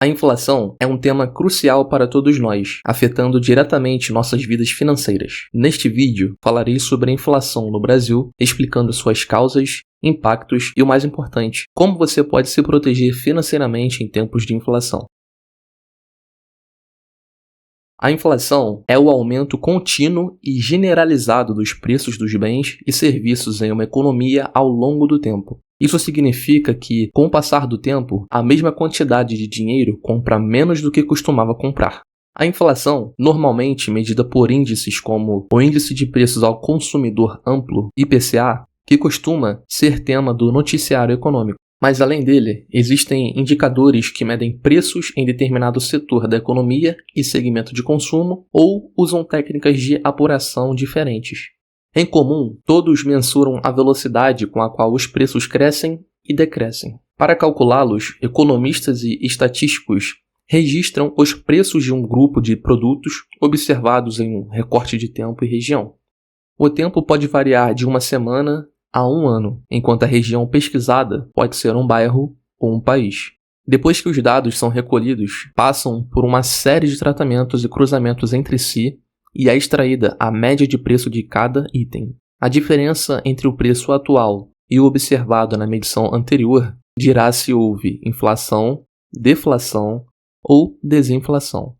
A inflação é um tema crucial para todos nós, afetando diretamente nossas vidas financeiras. Neste vídeo, falarei sobre a inflação no Brasil, explicando suas causas, impactos e, o mais importante, como você pode se proteger financeiramente em tempos de inflação. A inflação é o aumento contínuo e generalizado dos preços dos bens e serviços em uma economia ao longo do tempo. Isso significa que, com o passar do tempo, a mesma quantidade de dinheiro compra menos do que costumava comprar. A inflação, normalmente medida por índices como o Índice de Preços ao Consumidor Amplo, IPCA, que costuma ser tema do noticiário econômico. Mas além dele, existem indicadores que medem preços em determinado setor da economia e segmento de consumo ou usam técnicas de apuração diferentes. Em comum, todos mensuram a velocidade com a qual os preços crescem e decrescem. Para calculá-los, economistas e estatísticos registram os preços de um grupo de produtos observados em um recorte de tempo e região. O tempo pode variar de uma semana a um ano, enquanto a região pesquisada pode ser um bairro ou um país. Depois que os dados são recolhidos, passam por uma série de tratamentos e cruzamentos entre si e é extraída a média de preço de cada item. A diferença entre o preço atual e o observado na medição anterior dirá se houve inflação, deflação ou desinflação.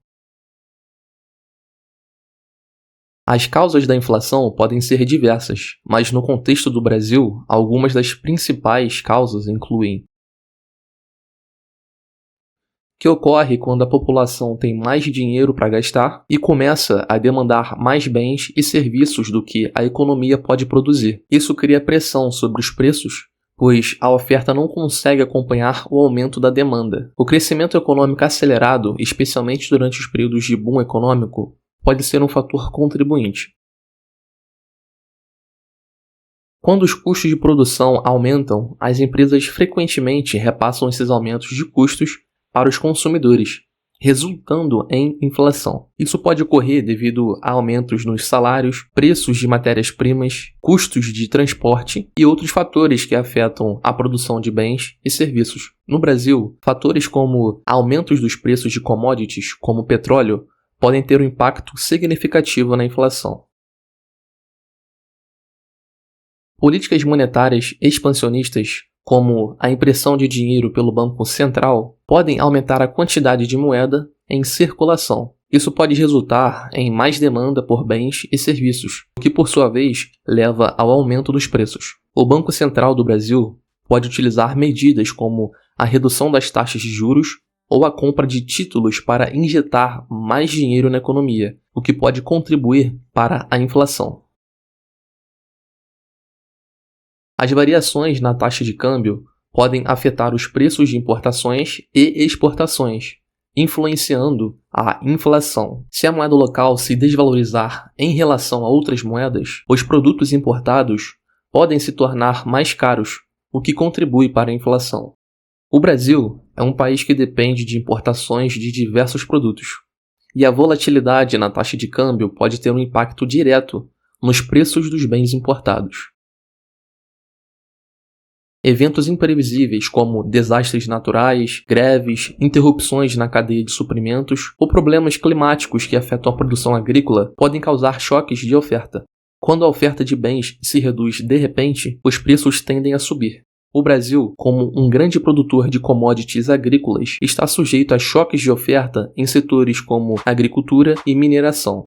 As causas da inflação podem ser diversas, mas no contexto do Brasil, algumas das principais causas incluem: que ocorre quando a população tem mais dinheiro para gastar e começa a demandar mais bens e serviços do que a economia pode produzir. Isso cria pressão sobre os preços, pois a oferta não consegue acompanhar o aumento da demanda. O crescimento econômico acelerado, especialmente durante os períodos de boom econômico, pode ser um fator contribuinte. Quando os custos de produção aumentam, as empresas frequentemente repassam esses aumentos de custos para os consumidores, resultando em inflação. Isso pode ocorrer devido a aumentos nos salários, preços de matérias-primas, custos de transporte e outros fatores que afetam a produção de bens e serviços. No Brasil, fatores como aumentos dos preços de commodities, como petróleo, podem ter um impacto significativo na inflação. Políticas monetárias expansionistas, como a impressão de dinheiro pelo Banco Central, podem aumentar a quantidade de moeda em circulação. Isso pode resultar em mais demanda por bens e serviços, o que, por sua vez, leva ao aumento dos preços. O Banco Central do Brasil pode utilizar medidas como a redução das taxas de juros ou a compra de títulos para injetar mais dinheiro na economia, o que pode contribuir para a inflação. As variações na taxa de câmbio podem afetar os preços de importações e exportações, influenciando a inflação. Se a moeda local se desvalorizar em relação a outras moedas, os produtos importados podem se tornar mais caros, o que contribui para a inflação. O Brasil é um país que depende de importações de diversos produtos, e a volatilidade na taxa de câmbio pode ter um impacto direto nos preços dos bens importados. Eventos imprevisíveis como desastres naturais, greves, interrupções na cadeia de suprimentos ou problemas climáticos que afetam a produção agrícola podem causar choques de oferta. Quando a oferta de bens se reduz de repente, os preços tendem a subir. O Brasil, como um grande produtor de commodities agrícolas, está sujeito a choques de oferta em setores como agricultura e mineração.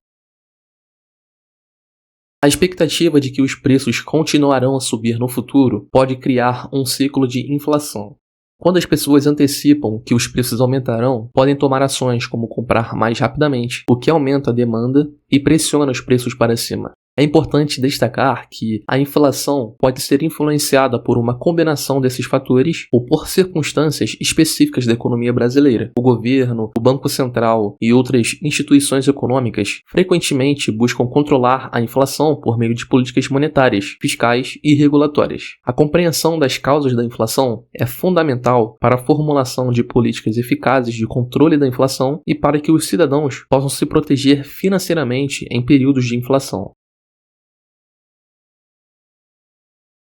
A expectativa de que os preços continuarão a subir no futuro pode criar um ciclo de inflação. Quando as pessoas antecipam que os preços aumentarão, podem tomar ações como comprar mais rapidamente, o que aumenta a demanda e pressiona os preços para cima. É importante destacar que a inflação pode ser influenciada por uma combinação desses fatores ou por circunstâncias específicas da economia brasileira. O governo, o Banco Central e outras instituições econômicas frequentemente buscam controlar a inflação por meio de políticas monetárias, fiscais e regulatórias. A compreensão das causas da inflação é fundamental para a formulação de políticas eficazes de controle da inflação e para que os cidadãos possam se proteger financeiramente em períodos de inflação.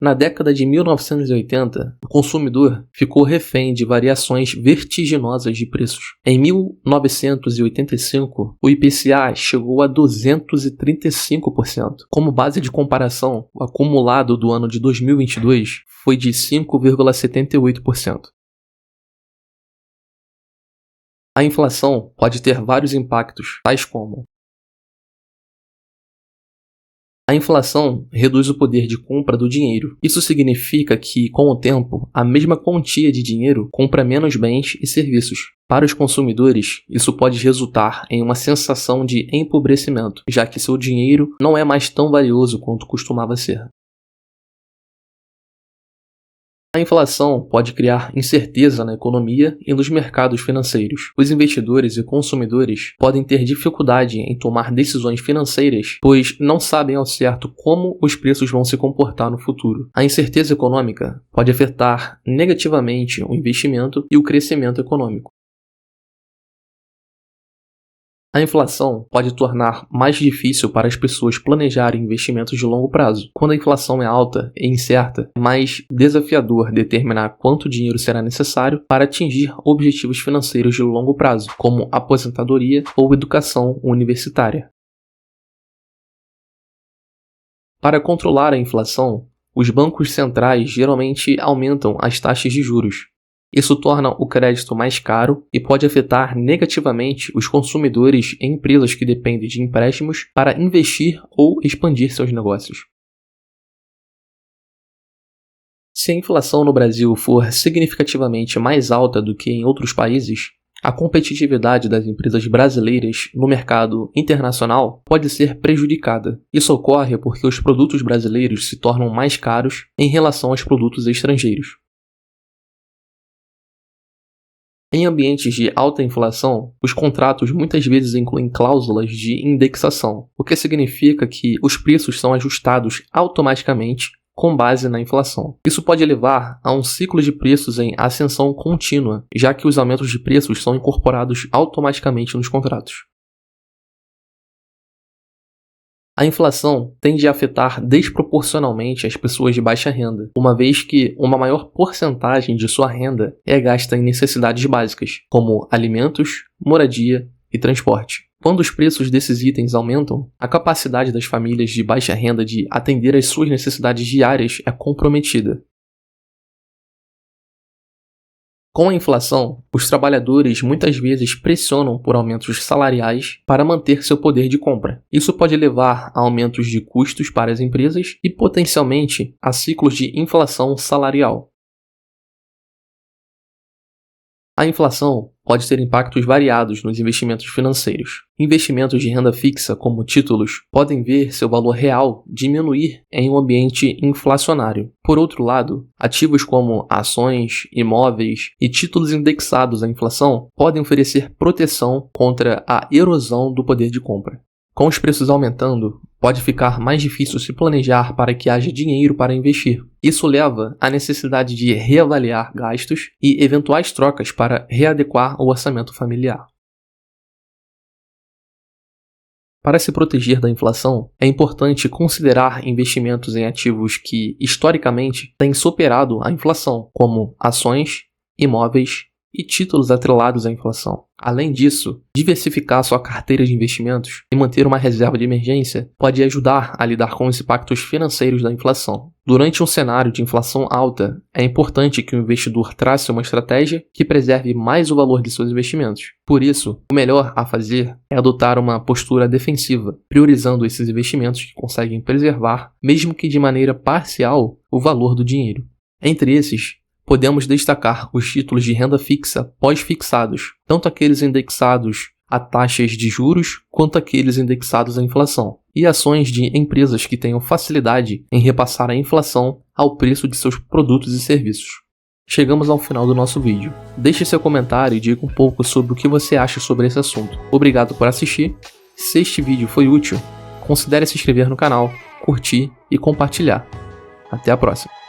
Na década de 1980, o consumidor ficou refém de variações vertiginosas de preços. Em 1985, o IPCA chegou a 235%. Como base de comparação, o acumulado do ano de 2022 foi de 5,78%. A inflação pode ter vários impactos, tais como: a inflação reduz o poder de compra do dinheiro. Isso significa que, com o tempo, a mesma quantia de dinheiro compra menos bens e serviços. Para os consumidores, isso pode resultar em uma sensação de empobrecimento, já que seu dinheiro não é mais tão valioso quanto costumava ser. A inflação pode criar incerteza na economia e nos mercados financeiros. Os investidores e consumidores podem ter dificuldade em tomar decisões financeiras, pois não sabem ao certo como os preços vão se comportar no futuro. A incerteza econômica pode afetar negativamente o investimento e o crescimento econômico. A inflação pode tornar mais difícil para as pessoas planejarem investimentos de longo prazo. Quando a inflação é alta e incerta, é mais desafiador determinar quanto dinheiro será necessário para atingir objetivos financeiros de longo prazo, como aposentadoria ou educação universitária. Para controlar a inflação, os bancos centrais geralmente aumentam as taxas de juros. Isso torna o crédito mais caro e pode afetar negativamente os consumidores em empresas que dependem de empréstimos para investir ou expandir seus negócios. Se a inflação no Brasil for significativamente mais alta do que em outros países, a competitividade das empresas brasileiras no mercado internacional pode ser prejudicada. Isso ocorre porque os produtos brasileiros se tornam mais caros em relação aos produtos estrangeiros. Em ambientes de alta inflação, os contratos muitas vezes incluem cláusulas de indexação, o que significa que os preços são ajustados automaticamente com base na inflação. Isso pode levar a um ciclo de preços em ascensão contínua, já que os aumentos de preços são incorporados automaticamente nos contratos. A inflação tende a afetar desproporcionalmente as pessoas de baixa renda, uma vez que uma maior porcentagem de sua renda é gasta em necessidades básicas, como alimentos, moradia e transporte. Quando os preços desses itens aumentam, a capacidade das famílias de baixa renda de atender às suas necessidades diárias é comprometida. Com a inflação, os trabalhadores muitas vezes pressionam por aumentos salariais para manter seu poder de compra. Isso pode levar a aumentos de custos para as empresas e, potencialmente, a ciclos de inflação salarial. A inflação pode ter impactos variados nos investimentos financeiros. Investimentos de renda fixa, como títulos, podem ver seu valor real diminuir em um ambiente inflacionário. Por outro lado, ativos como ações, imóveis e títulos indexados à inflação podem oferecer proteção contra a erosão do poder de compra. Com os preços aumentando, pode ficar mais difícil se planejar para que haja dinheiro para investir. Isso leva à necessidade de reavaliar gastos e eventuais trocas para readequar o orçamento familiar. Para se proteger da inflação, é importante considerar investimentos em ativos que, historicamente, têm superado a inflação, como ações, imóveis e títulos atrelados à inflação. Além disso, diversificar sua carteira de investimentos e manter uma reserva de emergência pode ajudar a lidar com os impactos financeiros da inflação. Durante um cenário de inflação alta, é importante que o investidor trace uma estratégia que preserve mais o valor de seus investimentos. Por isso, o melhor a fazer é adotar uma postura defensiva, priorizando esses investimentos que conseguem preservar, mesmo que de maneira parcial, o valor do dinheiro. Entre esses, podemos destacar os títulos de renda fixa pós-fixados, tanto aqueles indexados a taxas de juros quanto aqueles indexados à inflação, e ações de empresas que tenham facilidade em repassar a inflação ao preço de seus produtos e serviços. Chegamos ao final do nosso vídeo. Deixe seu comentário e diga um pouco sobre o que você acha sobre esse assunto. Obrigado por assistir. Se este vídeo foi útil, considere se inscrever no canal, curtir e compartilhar. Até a próxima!